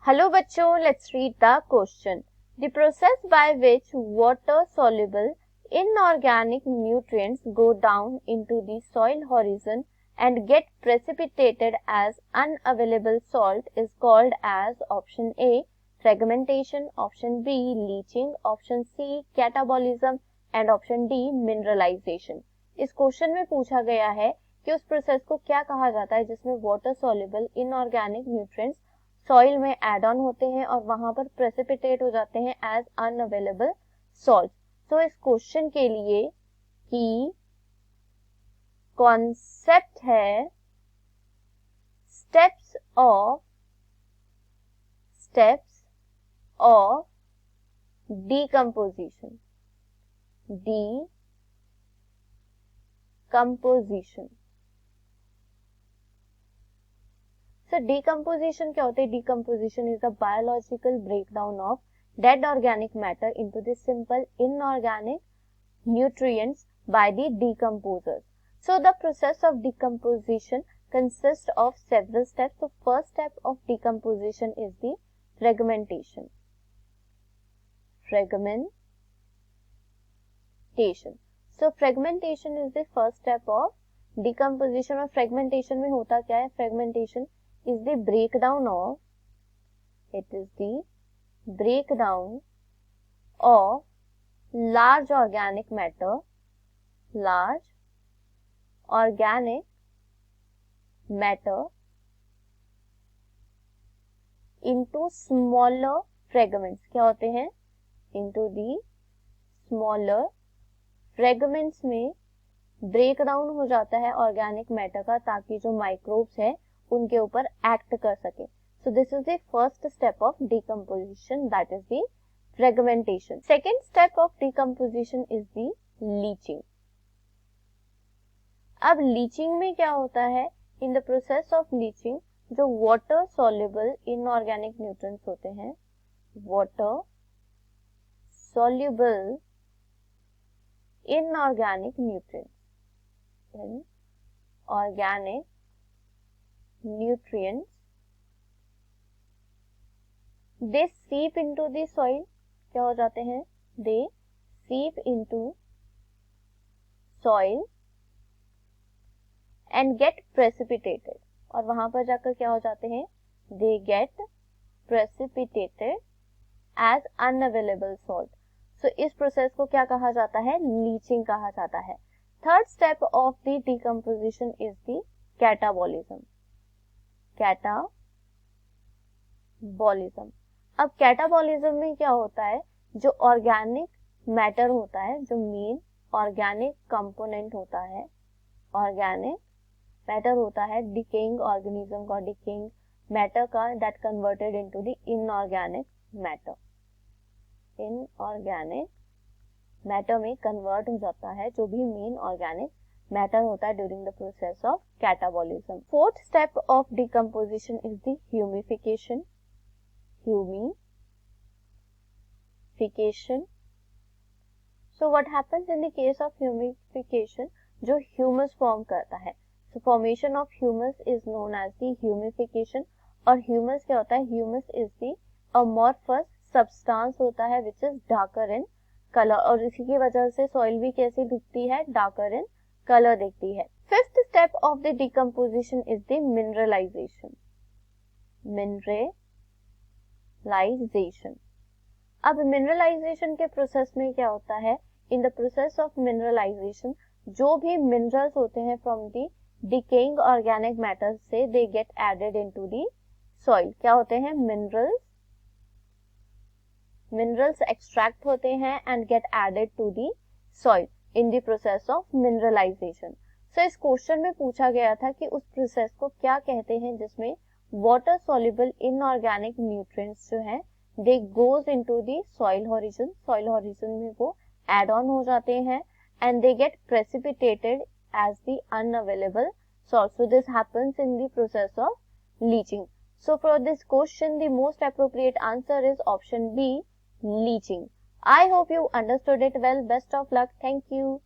Hello बच्चों, let's read the question. The process by which water soluble inorganic nutrients go down into the soil horizon and get precipitated as unavailable salt is called as option A fragmentation, option B leaching, option C catabolism and option D mineralization. इस question में पूछा गया है कि उस process को क्या कहा जाता है जिसमें water soluble inorganic nutrients soil में एड ऑन होते हैं और वहां पर प्रेसिपिटेट हो जाते हैं एज अनअवेलेबल सॉल्ट. तो इस क्वेश्चन के लिए की कॉन्सेप्ट है steps of decomposition. So decomposition क्या होता है? Decomposition is the biological breakdown of dead organic matter into the simple inorganic nutrients by the decomposers. So the process of decomposition consists of several steps. So first step of decomposition is the fragmentation. So fragmentation is the first step of decomposition. और fragmentation में होता क्या है? Fragmentation is the breakdown of large organic matter into smaller fragments. क्या होते हैं? into the smaller fragments में break down हो जाता है ऑर्गेनिक मैटर का ताकि जो माइक्रोब्स है उनके ऊपर एक्ट कर सके. So this is the first step of decomposition, that is the fragmentation. Second step of decomposition is the leaching. अब लीचिंग में क्या होता है? In the process of leaching जो वाटर सॉल्युबल इनऑर्गेनिक न्यूट्रिएंट्स होते हैं, water soluble inorganic nutrients, they seep into the soil. क्या हो जाते हैं? they seep into soil and get precipitated. और वहां पर जाकर क्या हो जाते हैं? they get precipitated as unavailable salt. So इस प्रोसेस को क्या कहा जाता है? लीचिंग कहा जाता है. Third step of the decomposition is the catabolism. अब कैटाबॉलिज्म में क्या होता है? जो ऑर्गेनिक मैटर होता है, जो मेन ऑर्गेनिक कंपोनेंट होता है, ऑर्गेनिक मैटर होता है डिकेइंग ऑर्गेनिज्म का, डिकेइंग मैटर का, that converted into the inorganic matter. Inorganic matter में कन्वर्ट हो जाता है जो भी मेन ऑर्गेनिक मैटर होता है during the process of catabolism. Fourth step of decomposition is the humification. So what happens in the case of humification? जो humus form करता है, so formation of humus is known as the humification. और humus क्या होता है? Humus is the amorphous substance होता है which is darker in colour, और इसी की वजह से सॉइल भी कैसी दिखती है? डार्कर इन कलर दिखती है. Fifth step of the decomposition is the mineralisation. अब मिनरलाइजेशन के प्रोसेस में क्या होता है? In the process of mineralisation जो भी मिनरल्स होते हैं from the decaying organic matter से they get added into the soil. क्या होते हैं? मिनरल्स एक्सट्रैक्ट होते हैं and get added to the soil in the process of mineralisation. So इस क्वेश्चन में पूछा गया था कि उस प्रोसेस को क्या कहते हैं जिसमें वाटर सॉल्युबल इनऑर्गेनिक न्यूट्रिएंट्स जो हैं they goes into the soil horizon. Soil horizon में वो एड ऑन हो जाते हैं and they get precipitated as the unavailable salt. So this happens in the process of leaching. So for this question, the most appropriate answer is option B, leaching. I hope you understood it well. Best of luck. Thank you.